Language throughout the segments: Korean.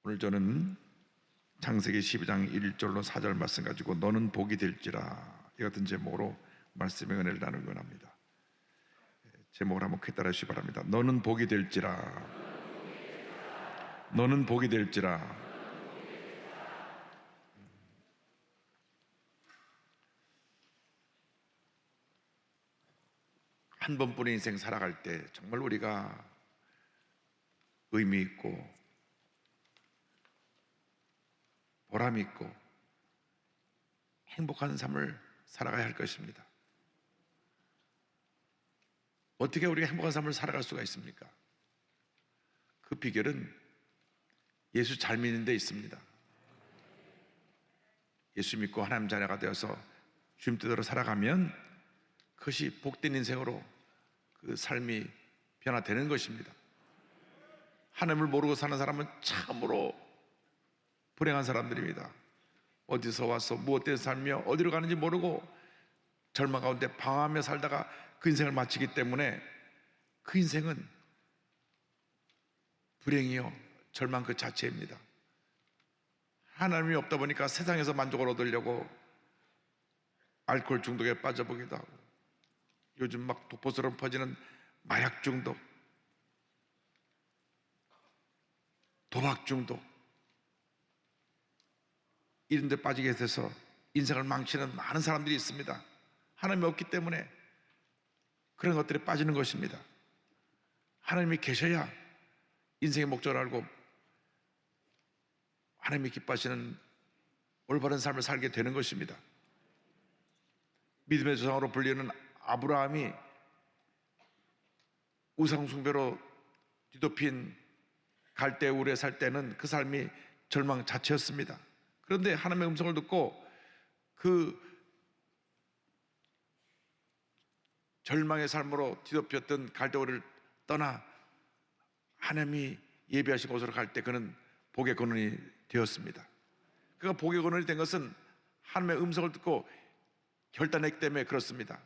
오늘 저는 창세기 12장 1절로 4절 말씀 가지고 너는 복이 될지라 이 같은 제목으로 말씀의 은혜를 나누기 원합니다. 제목을 한번 크게 따라 주시기 바랍니다. 너는 복이 될지라, 너는 복이 될지라. 한 번뿐인 인생 살아갈 때 정말 우리가 의미 있고 보람 있고 행복한 삶을 살아가야 할 것입니다. 어떻게 우리가 행복한 삶을 살아갈 수가 있습니까? 그 비결은 예수 잘 믿는 데 있습니다. 예수 믿고 하나님 자녀가 되어서 주님 뜻대로 살아가면 그것이 복된 인생으로 그 삶이 변화되는 것입니다. 하나님을 모르고 사는 사람은 참으로 불행한 사람들입니다. 어디서 와서 무엇 때문에 살며 어디로 가는지 모르고 절망 가운데 방황하며 살다가 그 인생을 마치기 때문에 그 인생은 불행이요 절망 그 자체입니다. 하나님이 없다 보니까 세상에서 만족을 얻으려고 알코올 중독에 빠져보기도 하고 요즘 막 독보처럼 퍼지는 마약 중독, 도박 중독 이런 데 빠지게 돼서 인생을 망치는 많은 사람들이 있습니다. 하나님이 없기 때문에 그런 것들에 빠지는 것입니다. 하나님이 계셔야 인생의 목적을 알고 하나님이 기뻐하시는 올바른 삶을 살게 되는 것입니다. 믿음의 조상으로 불리는 아브라함이 우상숭배로 뒤덮인 갈대우르에 살 때는 그 삶이 절망 자체였습니다. 그런데 하나님의 음성을 듣고 그 절망의 삶으로 뒤덮였던 갈대우르를 떠나 하나님이 예비하신 곳으로 갈 때 그는 복의 근원이 되었습니다. 그가 복의 근원이 된 것은 하나님의 음성을 듣고 결단했기 때문에 그렇습니다.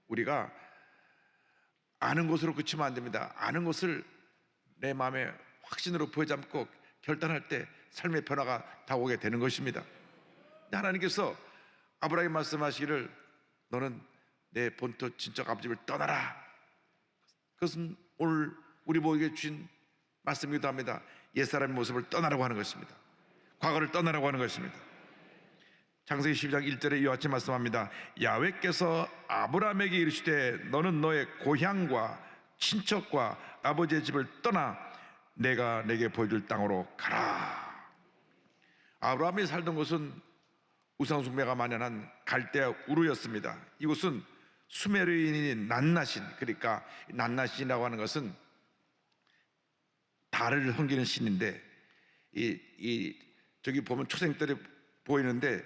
우리가 아는 것으로 그치면 안 됩니다. 아는 것을 내 마음에 확신으로 부여잡고 결단할 때 삶의 변화가 다가오게 되는 것입니다. 하나님께서 아브라함에게 말씀하시기를 너는 내 본토 친척 아버지를 떠나라. 그것은 오늘 우리 모두에게 주신 말씀이기도 합니다. 옛사람의 모습을 떠나라고 하는 것입니다. 과거를 떠나라고 하는 것입니다. 창세기 12장 1절에 이와 같이 말씀합니다. 야훼께서 아브라함에게 이르시되 너는 너의 고향과 친척과 아버지의 집을 떠나 내가 내게 보여줄 땅으로 가라. 아브라함이 살던 곳은 우상숭배가 만연한 갈대아 우르였습니다. 이곳은 수메르인인 낫나신, 그러니까 낫나신이라고 하는 것은 달을 섬기는 신인데 저기 보면 초생달이 보이는데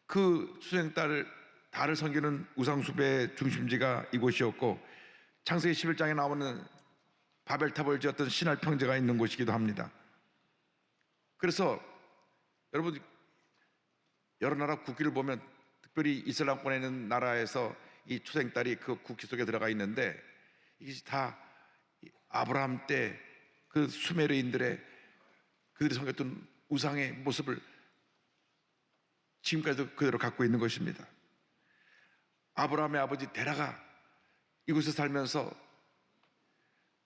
그 달을 섬기는 우상숭배의 중심지가 이곳이었고 창세기 11장에 나오는 바벨탑을 지었던 신할 평제가 있는 곳이기도 합니다. 그래서 여러분 여러 나라 국기를 보면 특별히 이슬람권에 있는 나라에서 이 초생달이 그 국기 속에 들어가 있는데 이게 다 아브라함 때 그 수메르인들의 그들이 섬겼던 우상의 모습을 지금까지도 그대로 갖고 있는 것입니다. 아브라함의 아버지 데라가 이곳에 살면서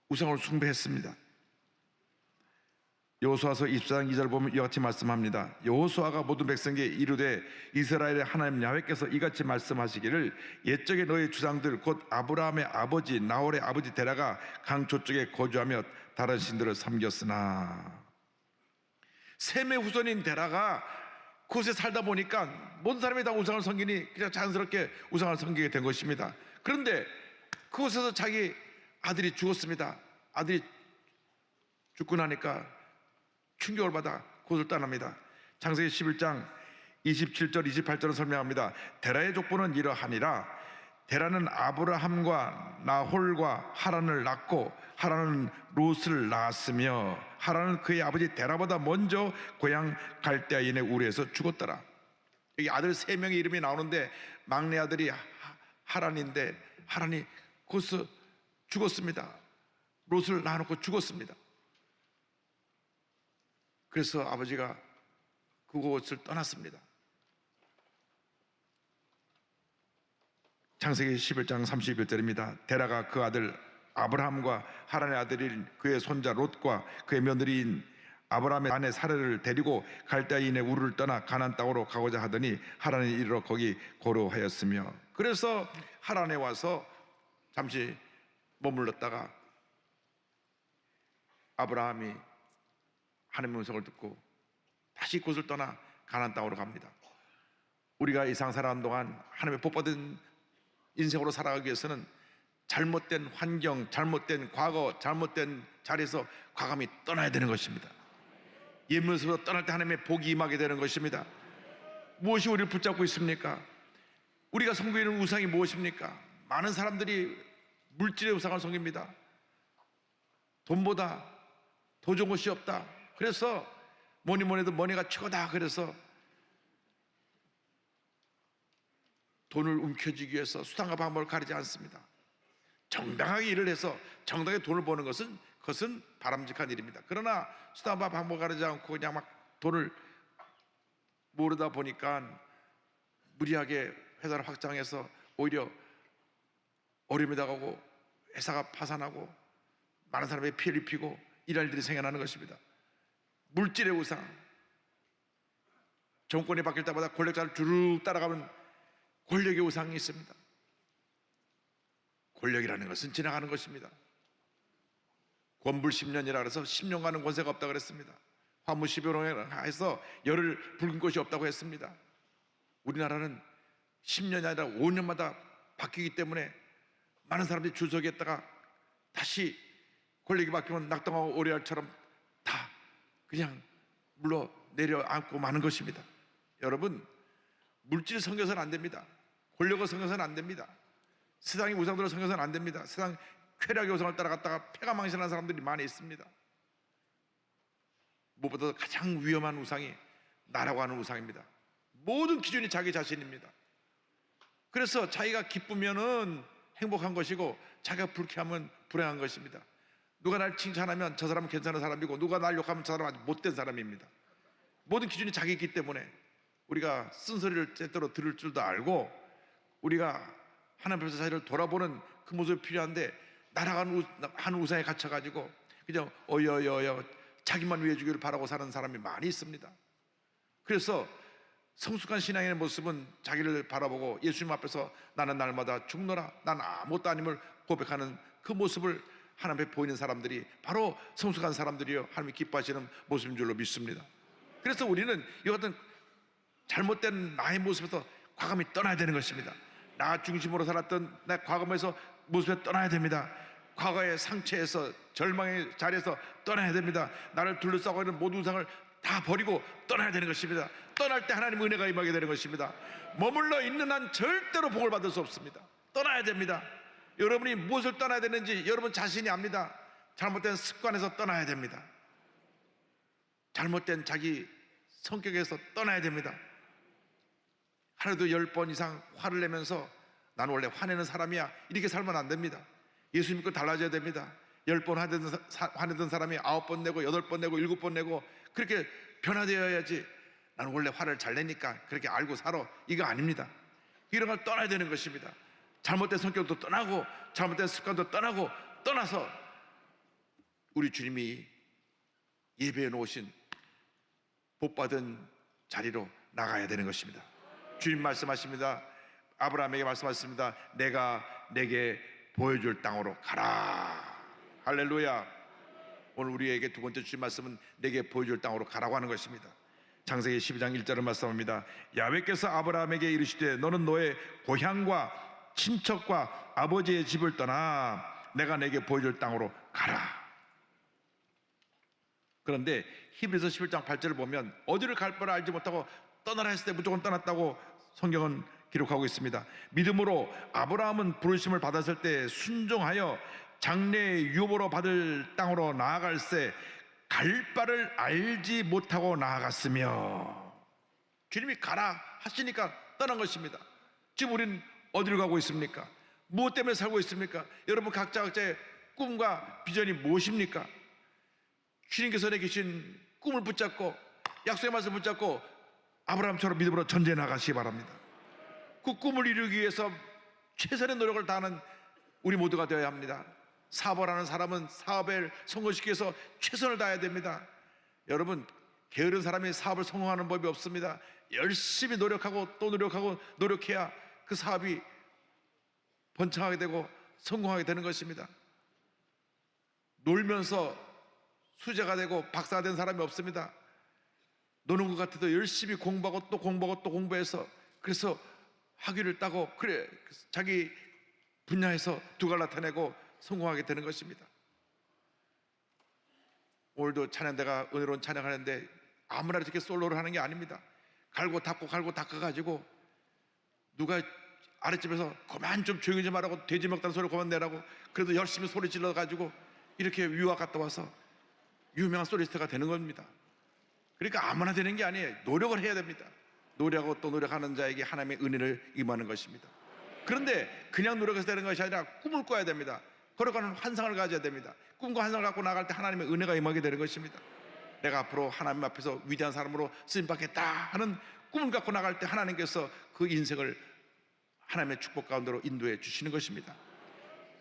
우상을 숭배했습니다. 여호수아서 24장 2절 보면 이와 같이 말씀합니다. 여호수아가 모든 백성에게 이르되 이스라엘의 하나님 야훼께서 이같이 말씀하시기를 옛적에 너희 주상들 곧 아브라함의 아버지 나홀의 아버지 데라가 강 저쪽에 거주하며 다른 신들을 섬겼으나 셈의 후손인 데라가 그곳에 살다 보니까 모든 사람이 다 우상을 섬기니 그냥 자연스럽게 우상을 섬기게 된 것입니다. 그런데 그곳에서 자기 아들이 죽었습니다. 아들이 죽고 나니까 충격을 받아 그곳을 떠납니다. 창세기 11장 27절 28절을 설명합니다. 데라의 족보는 이러하니라. 데라는 아브라함과 나홀과 하란을 낳고 하란은 롯을 낳았으며 하란은 그의 아버지 데라보다 먼저 고향 갈대아인의 우르에서 죽었더라. 여기 아들 3명의 이름이 나오는데 막내 아들이 하란인데 하란이 거기서 죽었습니다. 롯을 낳아놓고 죽었습니다. 그래서 아버지가 그곳을 떠났습니다. 창세기 11장 31절입니다. 데라가 그 아들 아브라함과 하란의 아들인 그의 손자 롯과 그의 며느리인 아브라함의 아내 사라를 데리고 갈대아인의 우르를 떠나 가나안 땅으로 가고자 하더니 하란에 이르러 거기 고려하였으며, 그래서 하란에 와서 잠시 머물렀다가 아브라함이 하나님의 음성을 듣고 다시 그곳을 떠나 가나안 땅으로 갑니다. 우리가 이 세상 살아가는 동안 하나님의 복받은 인생으로 살아가기 위해서는 잘못된 환경, 잘못된 과거, 잘못된 자리에서 과감히 떠나야 되는 것입니다. 옛 모습으로 떠날 때 하나님의 복이 임하게 되는 것입니다. 무엇이 우리를 붙잡고 있습니까? 우리가 섬기고 있는 우상이 무엇입니까? 많은 사람들이 물질의 우상을 섬깁니다. 돈보다 더 좋은 것이 없다. 그래서 뭐니 해도 머니가 최고다. 그래서 돈을 움켜쥐기 위해서 수단과 방법을 가리지 않습니다. 정당하게 일을 해서 정당하게 돈을 버는 그것은 바람직한 일입니다. 그러나 수단과 방법을 가리지 않고 그냥 막 돈을 모르다 보니까 무리하게 회사를 확장해서 오히려 어려움이 다가오고 회사가 파산하고 많은 사람에게 피해를 입히고 이런 일들이 생겨나는 것입니다. 물질의 우상, 정권이 바뀔 때마다 권력자를 쭉 따라가면 권력의 우상이 있습니다. 권력이라는 것은 지나가는 것입니다. 권불 10년이라 그래서 10년간은 권세가 없다고 그랬습니다. 화무 10여년이라 해서 열을 붉은 것이 없다고 했습니다. 우리나라는 10년이 아니라 5년마다 바뀌기 때문에 많은 사람들이 줄 서게 했다가 다시 권력이 바뀌면 낙동하고 오리알처럼 다 그냥 물러 내려앉고 마는 것입니다. 여러분, 물질을 섬겨서는 안 됩니다. 권력을 섬겨서는 안 됩니다. 세상의 우상들을 섬겨서는 안 됩니다. 세상 쾌락의 우상을 따라갔다가 패가 망신하는 사람들이 많이 있습니다. 무엇보다 가장 위험한 우상이 나라고 하는 우상입니다. 모든 기준이 자기 자신입니다. 그래서 자기가 기쁘면은 행복한 것이고 자기가 불쾌하면 불행한 것입니다. 누가 날 칭찬하면 저 사람은 괜찮은 사람이고 누가 날 욕하면 저 사람은 아주 못된 사람입니다. 모든 기준이 자기이기 때문에 우리가 쓴소리를 때때로 들을 줄도 알고 우리가 하나님 앞에서 자기를 돌아보는 그 모습이 필요한데, 날아가는 한 우상에 갇혀가지고 그냥 어여여여 자기만 위해주기를 바라고 사는 사람이 많이 있습니다. 그래서 성숙한 신앙인의 모습은 자기를 바라보고 예수님 앞에서 나는 날마다 죽노라, 난 아무것도 아님을 고백하는 그 모습을 하나님 앞에 보이는 사람들이 바로 성숙한 사람들이요 하나님이 기뻐하시는 모습인 줄로 믿습니다. 그래서 우리는 이 같은 잘못된 나의 모습에서 과감히 떠나야 되는 것입니다. 나 중심으로 살았던 내 과거에서 모습에 떠나야 됩니다. 과거의 상처에서 절망의 자리에서 떠나야 됩니다. 나를 둘러싸고 있는 모든 우상을 다 버리고 떠나야 되는 것입니다. 떠날 때 하나님의 은혜가 임하게 되는 것입니다. 머물러 있는 한 절대로 복을 받을 수 없습니다. 떠나야 됩니다. 여러분이 무엇을 떠나야 되는지 여러분 자신이 압니다. 잘못된 습관에서 떠나야 됩니다. 잘못된 자기 성격에서 떠나야 됩니다. 하루도 10번 이상 화를 내면서 나는 원래 화내는 사람이야 이렇게 살면 안 됩니다. 예수 믿고 달라져야 됩니다. 10번 화내던 사람이 9번 내고 8번 내고 7번 내고 그렇게 변화되어야지. 나는 원래 화를 잘 내니까 그렇게 알고 살아, 이거 아닙니다. 이런 걸 떠나야 되는 것입니다. 잘못된 성격도 떠나고 잘못된 습관도 떠나고 떠나서 우리 주님이 예배해 놓으신 복받은 자리로 나가야 되는 것입니다. 주님 말씀하십니다. 아브라함에게 말씀하셨습니다. 내가 내게 보여줄 땅으로 가라. 할렐루야. 오늘 우리에게 두 번째 주신 말씀은 내게 보여줄 땅으로 가라고 하는 것입니다. 창세기 12장 1절을 말씀합니다. 야훼께서 아브라함에게 이르시되 너는 너의 고향과 친척과 아버지의 집을 떠나 내가 내게 보여줄 땅으로 가라. 그런데 히브리서 11장 8절을 보면 어디를 갈 바를 알지 못하고 떠나라 했을 때 무조건 떠났다고 성경은 기록하고 있습니다. 믿음으로 아브라함은 부르심을 받았을 때 순종하여 장래의 유업으로 받을 땅으로 나아갈새 갈 바를 알지 못하고 나아갔으며, 주님이 가라 하시니까 떠난 것입니다. 지금 우리는 어디로 가고 있습니까? 무엇 때문에 살고 있습니까? 여러분 각자의 꿈과 비전이 무엇입니까? 주님께서 내게 주신 꿈을 붙잡고 약속의 말씀을 붙잡고 아브라함처럼 믿음으로 전쟁에 나가시기 바랍니다. 그 꿈을 이루기 위해서 최선의 노력을 다하는 우리 모두가 되어야 합니다. 사업을 하는 사람은 사업을 성공시키기 위해서 최선을 다해야 됩니다. 여러분, 게으른 사람이 사업을 성공하는 법이 없습니다. 열심히 노력하고 또 노력하고 노력해야 그 사업이 번창하게 되고 성공하게 되는 것입니다. 놀면서 수재가 되고 박사가 된 사람이 없습니다. 노는 것 같아도 열심히 공부하고 또 공부하고 또 공부해서 그래서 학위를 따고 그래 자기 분야에서 두각을 나타내고 성공하게 되는 것입니다. 오늘도 찬양대가 은혜로운 찬양하는데 아무나 이렇게 솔로를 하는 게 아닙니다. 갈고 닦고 가지고 누가 아랫집에서 그만 좀 조용히 좀 하라고 돼지 먹다는 소리 그만 내라고 그래도 열심히 소리 질러 가지고 이렇게 유학 갔다 와서 유명한 솔리스트가 되는 겁니다. 그러니까 아무나 되는 게 아니에요. 노력을 해야 됩니다. 노력하고 또 노력하는 자에게 하나님의 은혜를 임하는 것입니다. 그런데 그냥 노력해서 되는 것이 아니라 꿈을 꿔야 됩니다. 걸어가는 환상을 가져야 됩니다. 꿈과 환상을 갖고 나갈 때 하나님의 은혜가 임하게 되는 것입니다. 내가 앞으로 하나님 앞에서 위대한 사람으로 쓰임받겠다 하는 꿈을 갖고 나갈 때 하나님께서 그 인생을 하나님의 축복 가운데로 인도해 주시는 것입니다.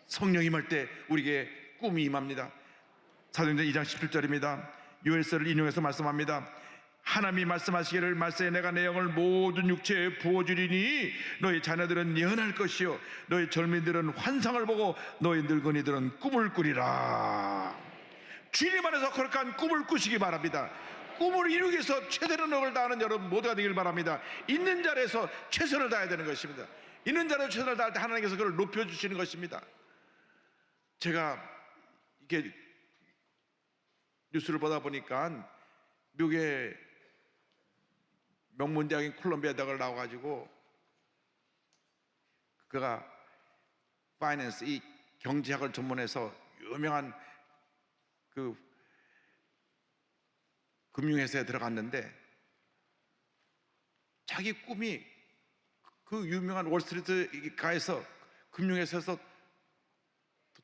성령 임할 때 우리에게 꿈이 임합니다. 사도행전 2장 17절입니다. 요엘서를 인용해서 말씀합니다. 하나님이 말씀하시기를 말세에 내가 내 영을 모든 육체에 부어주리니 너희 자녀들은 예언할 것이요 너희 젊은이들은 환상을 보고 너희 늙은이들은 꿈을 꾸리라. 주님 안에서 거룩한 꿈을 꾸시기 바랍니다. 꿈을 이루기 위해서 최대의 노력을 다하는 여러분 모두가 되길 바랍니다. 있는 자리에서 최선을 다해야 되는 것입니다. 있는 자리에서 최선을 다할 때 하나님께서 그걸 높여주시는 것입니다. 제가 이렇게 뉴스를 보다 보니까 미국의 명문대학인 콜롬비아 대학을 나와가지고 그가 파이낸스 이 경제학을 전문해서 유명한 그 금융회사에 들어갔는데 자기 꿈이 그 유명한 월스트리트 가에서 금융회사에서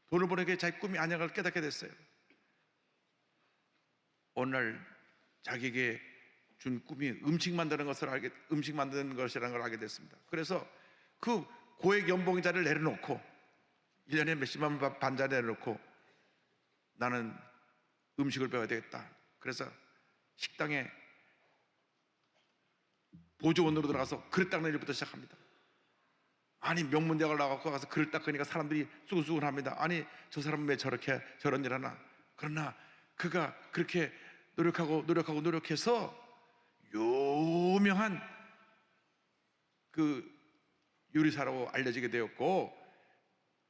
돈을 버는 게 자기 꿈이 아니라는 걸 깨닫게 됐어요. 어느 날 자기에게 준 꿈이 음식 만드는 것이라는 걸 알게 됐습니다. 그래서 그 고액 연봉자를 내려놓고 1년에 몇십만 반자 내려놓고 나는 음식을 배워야 되겠다. 그래서 식당에 보조원으로 들어가서 그릇 닦는 일부터 시작합니다. 아니 명문대학을 나가고 가서 그릇 닦으니까 사람들이 수근수근합니다. 아니 저 사람은 왜 저렇게 저런 일 하나. 그러나 그가 그렇게 노력해서 유명한 그 요리사라고 알려지게 되었고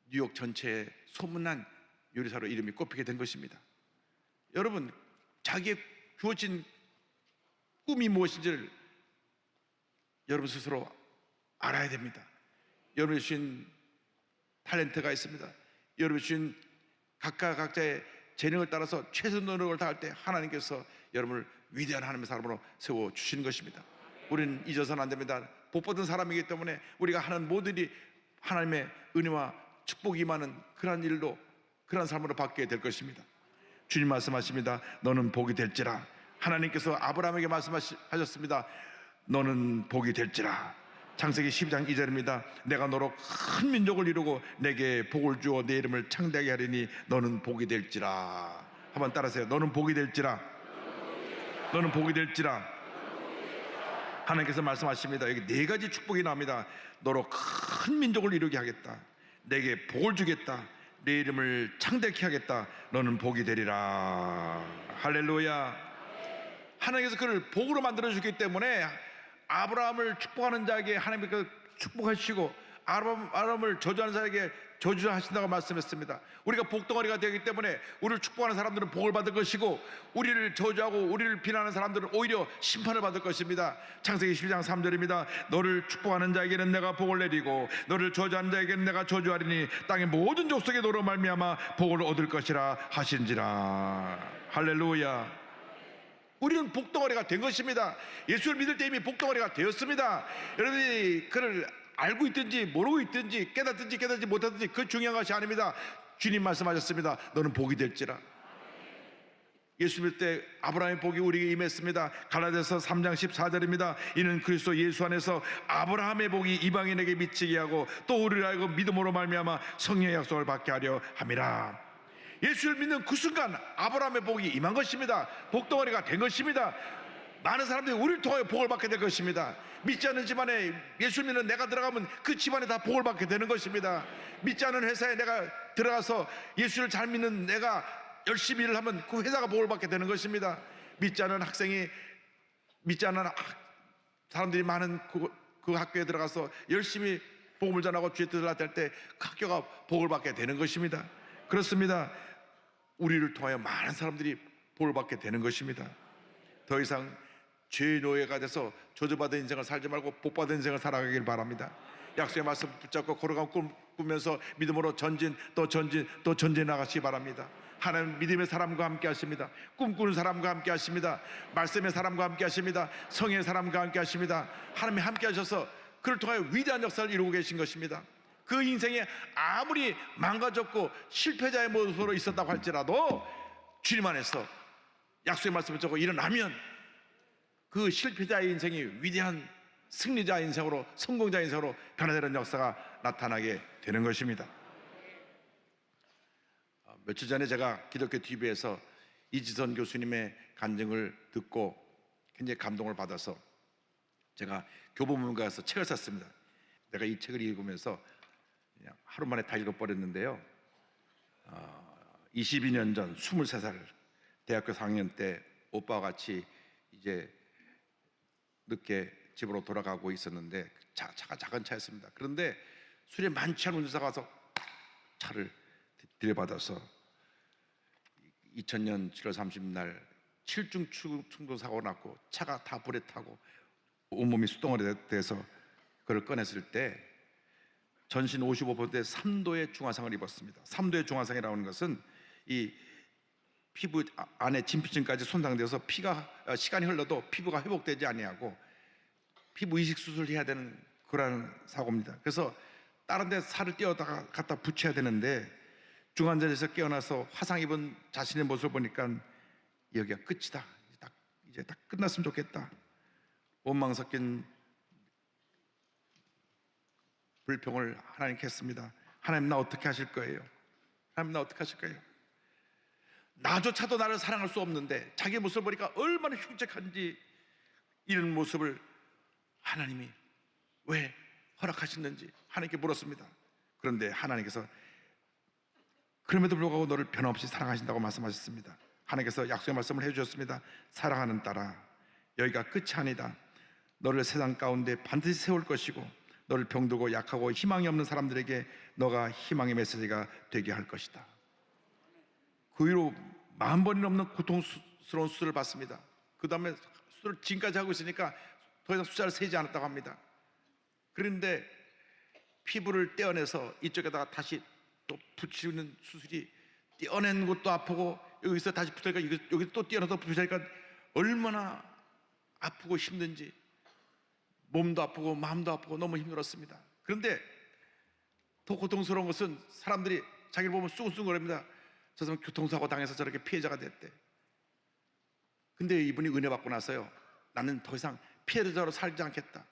뉴욕 전체에 소문난 요리사로 이름이 꼽히게 된 것입니다. 여러분 자기의 주어진 꿈이 무엇인지를 여러분 스스로 알아야 됩니다. 여러분이 주신 탤런트가 있습니다. 여러분이 주신 각자의 재능을 따라서 최선 노력을 다할 때 하나님께서 여러분을 위대한 하나님의 사람으로 세워주시는 것입니다. 우리는 잊어서는 안 됩니다. 복 받은 사람이기 때문에 우리가 하는 모든 일이 하나님의 은혜와 축복이 임하는 그러한 일로 그러한 삶으로 바뀌게 될 것입니다. 주님 말씀하십니다. 너는 복이 될지라. 하나님께서 아브라함에게 말씀하셨습니다. 너는 복이 될지라. 창세기 12장 2절입니다. 내가 너로 큰 민족을 이루고 내게 복을 주어 내 이름을 창대하게 하리니 너는 복이 될지라. 한번 따라하세요. 너는 복이 될지라. 너는 복이 될지라. 하나님께서 말씀하십니다. 여기 네 가지 축복이 나옵니다. 너로 큰 민족을 이루게 하겠다. 내게 복을 주겠다. 내 이름을 창대케 하겠다. 너는 복이 되리라. 할렐루야. 하나님께서 그를 복으로 만들어주기 때문에 아브라함을 축복하는 자에게 하나님께서 축복하시고 아브라함을 저주하는 자에게 저주하신다고 말씀했습니다. 우리가 복덩어리가 되기 때문에 우리를 축복하는 사람들은 복을 받을 것이고 우리를 저주하고 우리를 비난하는 사람들은 오히려 심판을 받을 것입니다. 창세기 12장 3절입니다. 너를 축복하는 자에게는 내가 복을 내리고 너를 저주하는 자에게는 내가 저주하리니 땅의 모든 족속에 너로 말미암아 복을 얻을 것이라 하신지라. 할렐루야. 우리는 복덩어리가 된 것입니다. 예수를 믿을 때 이미 복덩어리가 되었습니다. 여러분이 그를 알고 있든지 모르고 있든지 깨닫지 못하든지 그 중요한 것이 아닙니다. 주님 말씀하셨습니다. 너는 복이 될지라. 예수 믿을 때 아브라함의 복이 우리에게 임했습니다. 갈라디아서 3장 14절입니다. 이는 그리스도 예수 안에서 아브라함의 복이 이방인에게 미치게 하고 또 우리를 알고 믿음으로 말미암아 성령의 약속을 받게 하려 함이라. 예수를 믿는 그 순간 아브라함의 복이 임한 것입니다. 복덩어리가 된 것입니다. 많은 사람들이 우리를 통하여 복을 받게 될 것입니다. 믿지 않는 집안에 예수 믿는 내가 들어가면 그 집안에 다 복을 받게 되는 것입니다. 믿지 않는 회사에 내가 들어가서 예수를 잘 믿는 내가 열심히 일을 하면 그 회사가 복을 받게 되는 것입니다. 믿지 않는 학생이, 믿지 않는 사람들이 많은 그 학교에 들어가서 열심히 복음을 전하고 주의 뜻을 나타낼 때 그 학교가 복을 받게 되는 것입니다. 그렇습니다. 우리를 통하여 많은 사람들이 복을 받게 되는 것입니다. 더 이상 죄의 노예가 돼서 저주받은 인생을 살지 말고 복받은 인생을 살아가길 바랍니다. 약속의 말씀 붙잡고 걸어가고 꿈꾸면서 믿음으로 전진 또 전진 또 전진 나가시기 바랍니다. 하나님 믿음의 사람과 함께 하십니다. 꿈꾸는 사람과 함께 하십니다. 말씀의 사람과 함께 하십니다. 성의 사람과 함께 하십니다. 하나님이 함께 하셔서 그를 통하여 위대한 역사를 이루고 계신 것입니다. 그 인생에 아무리 망가졌고 실패자의 모습으로 있었다고 할지라도 주님 안에서 약속의 말씀을 듣고 일어나면 그 실패자의 인생이 위대한 승리자 인생으로, 성공자 인생으로 변화되는 역사가 나타나게 되는 것입니다. 며칠 전에 제가 기독교 TV에서 이지선 교수님의 간증을 듣고 굉장히 감동을 받아서 제가 교보문고에서 책을 샀습니다. 내가 이 책을 읽으면서 그냥 하루 만에 다 읽어버렸는데요. 22년 전 23살 대학교 4학년 때 오빠와 같이 이제 늦게 집으로 돌아가고 있었는데 차가 작은 차였습니다. 그런데 술이 많지 않은 운전사가 와서 차를 들여받아서 2000년 7월 30일 7중 충돌 사고가 났고 차가 다 불에 타고 온몸이 수동으로 돼서 그걸 꺼냈을 때 전신 55%의 3도의 중화상을 입었습니다. 3도의 중화상이라는 것은 이 피부 안에 진피층까지 손상되어서 시간이 흘러도 피부가 회복되지 아니하고 피부 이식 수술을 해야 되는 그런 사고입니다. 그래서 다른 데 살을 떼어다가 갖다 붙여야 되는데 중환자실에서 깨어나서 화상 입은 자신의 모습을 보니까 여기가 끝이다. 이제 딱 끝났으면 좋겠다. 원망 섞인 불평을 하나님께 했습니다. 하나님 나 어떻게 하실 거예요? 하나님 나 어떻게 하실 거예요? 나조차도 나를 사랑할 수 없는데 자기 모습을 보니까 얼마나 흉측한지 이런 모습을 하나님이 왜 허락하셨는지 하나님께 물었습니다. 그런데 하나님께서 그럼에도 불구하고 너를 변함없이 사랑하신다고 말씀하셨습니다. 하나님께서 약속의 말씀을 해주셨습니다. 사랑하는 딸아 여기가 끝이 아니다. 너를 세상 가운데 반드시 세울 것이고 너를 병들고 약하고 희망이 없는 사람들에게 너가 희망의 메시지가 되게 할 것이다. 그 이후로 10,000번이 넘는 고통스러운 수술을 받습니다. 그 다음에 수술을 지금까지 하고 있으니까 더 이상 숫자를 세지 않았다고 합니다. 그런데 피부를 떼어내서 이쪽에다가 다시 또 붙이는 수술이 떼어낸 것도 아프고 여기서 다시 붙으니까 여기 또 떼어내서 붙으니까 얼마나 아프고 힘든지 몸도 아프고 마음도 아프고 너무 힘들었습니다. 그런데 더 고통스러운 것은 사람들이 자기를 보면 쑥쑥거립니다. 저 사람 교통사고 당해서 저렇게 피해자가 됐대. 근데 이분이 은혜 받고 나서요 나는 더 이상 피해자로 살지 않겠다.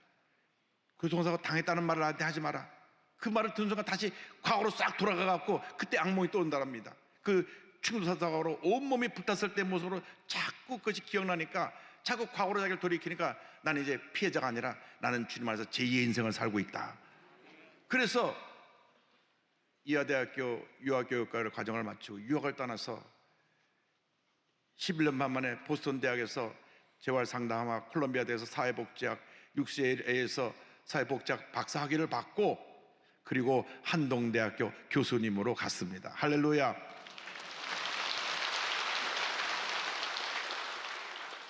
교통사고 당했다는 말을 나한테 하지 마라. 그 말을 듣는 순간 다시 과거로 싹 돌아가갖고 그때 악몽이 떠온다랍니다. 그 충돌사고로 온몸이 불탔을 때 모습으로 자꾸 그것이 기억나니까 자꾸 과거로 자기를 돌이키니까 나는 이제 피해자가 아니라 나는 주님 안에서 제2의 인생을 살고 있다. 그래서 이화대학교 유아교육과를 과정을 마치고 유학을 떠나서 11년 반 만에 보스턴 대학에서 재활상담학, 콜롬비아 대에서 사회복지학, UCLA에서 사회복지학 박사학위를 받고 그리고 한동대학교 교수님으로 갔습니다. 할렐루야.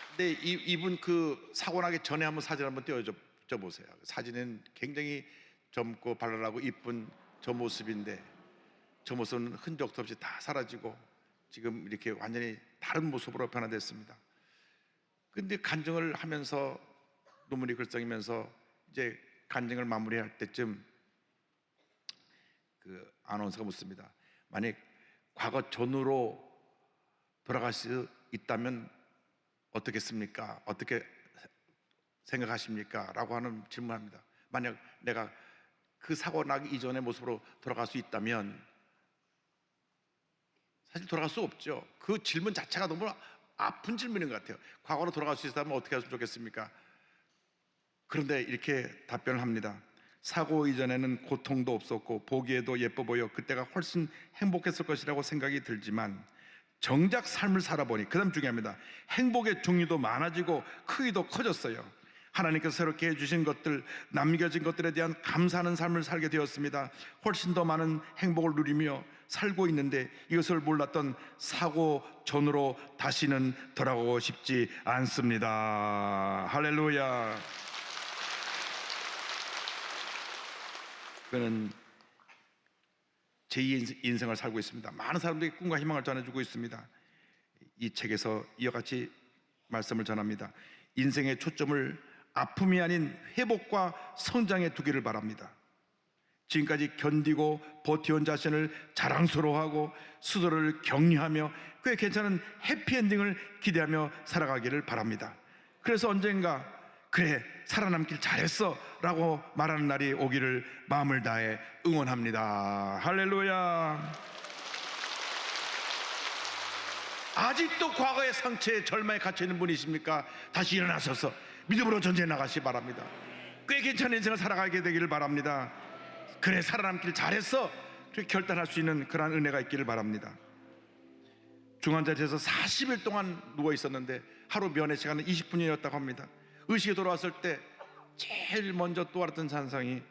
근데 이분 그 사고 나기 전에 한번 사진 한번 띄워줘 보세요. 사진은 굉장히 젊고 발랄하고 이쁜 저 모습인데 저 모습은 흔적도 없이 다 사라지고 지금 이렇게 완전히 다른 모습으로 변화됐습니다. 근데 간증을 하면서 눈물이 글썽이면서 이제 간증을 마무리할 때쯤 그 아나운서가 묻습니다. 만약 과거 전으로 돌아갈 수 있다면 어떻겠습니까? 어떻게 생각하십니까? 라고 하는 질문합니다. 만약 내가 그 사고 나기 이전의 모습으로 돌아갈 수 있다면, 사실 돌아갈 수 없죠. 그 질문 자체가 너무 아픈 질문인 것 같아요. 과거로 돌아갈 수 있다면 어떻게 했으면 좋겠습니까? 그런데 이렇게 답변을 합니다. 사고 이전에는 고통도 없었고 보기에도 예뻐 보여 그때가 훨씬 행복했을 것이라고 생각이 들지만, 정작 삶을 살아보니, 그 다음 중요합니다, 행복의 종류도 많아지고 크기도 커졌어요. 하나님께서 새롭게 해주신 것들, 남겨진 것들에 대한 감사하는 삶을 살게 되었습니다. 훨씬 더 많은 행복을 누리며 살고 있는데, 이것을 몰랐던 사고 전으로 다시는 돌아가고 싶지 않습니다. 할렐루야. 그는 제2의 인생을 살고 있습니다. 많은 사람들이 꿈과 희망을 전해주고 있습니다. 이 책에서 이와 같이 말씀을 전합니다. 인생의 초점을 아픔이 아닌 회복과 성장에 두기를 바랍니다. 지금까지 견디고 버텨온 자신을 자랑스러워하고 스스로를 격려하며 꽤 괜찮은 해피엔딩을 기대하며 살아가기를 바랍니다. 그래서 언젠가 그래 살아남길 잘했어 라고 말하는 날이 오기를 마음을 다해 응원합니다. 할렐루야. 아직도 과거의 상처에 절망에 갇혀있는 분이십니까? 다시 일어나셔서 믿음으로 전쟁에 나가시 바랍니다. 꽤 괜찮은 인생을 살아가게 되기를 바랍니다. 그래 살아남길 잘했어 그렇게 결단할 수 있는 그러한 은혜가 있기를 바랍니다. 중환자실에서 40일 동안 누워 있었는데 하루 면회 시간은 20분이었다고 합니다. 의식이 돌아왔을 때 제일 먼저 떠올랐던 찬상이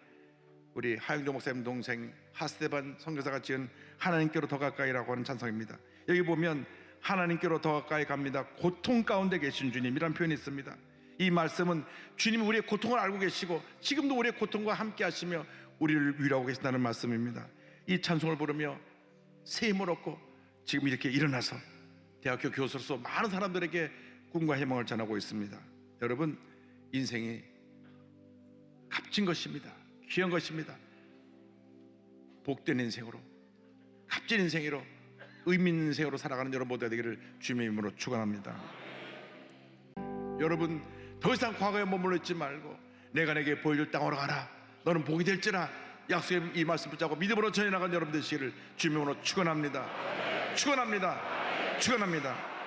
우리 하영조 목사님 동생 하스테반 선교사가 지은 하나님께로 더 가까이라고 하는 찬상입니다. 여기 보면 하나님께로 더 가까이 갑니다, 고통 가운데 계신 주님이라는 표현이 있습니다. 이 말씀은 주님이 우리의 고통을 알고 계시고 지금도 우리의 고통과 함께 하시며 우리를 위로하고 계신다는 말씀입니다. 이 찬송을 부르며 새 힘을 얻고 지금 이렇게 일어나서 대학교 교수로서 많은 사람들에게 꿈과 희망을 전하고 있습니다. 여러분, 인생이 값진 것입니다. 귀한 것입니다. 복된 인생으로, 값진 인생으로, 의미 있는 인생으로 살아가는 여러분 모두가 되기를 주님의 이름으로 축원합니다. 여러분, 더 이상 과거에 머물러 있지 말고 내가 내게 보여줄 땅으로 가라, 너는 복이 될지라 약속의 이 말씀 붙잡고 믿음으로 전해 나간 여러분 되시기를 주님의 이름으로 축원합니다. 축원합니다. 축원합니다.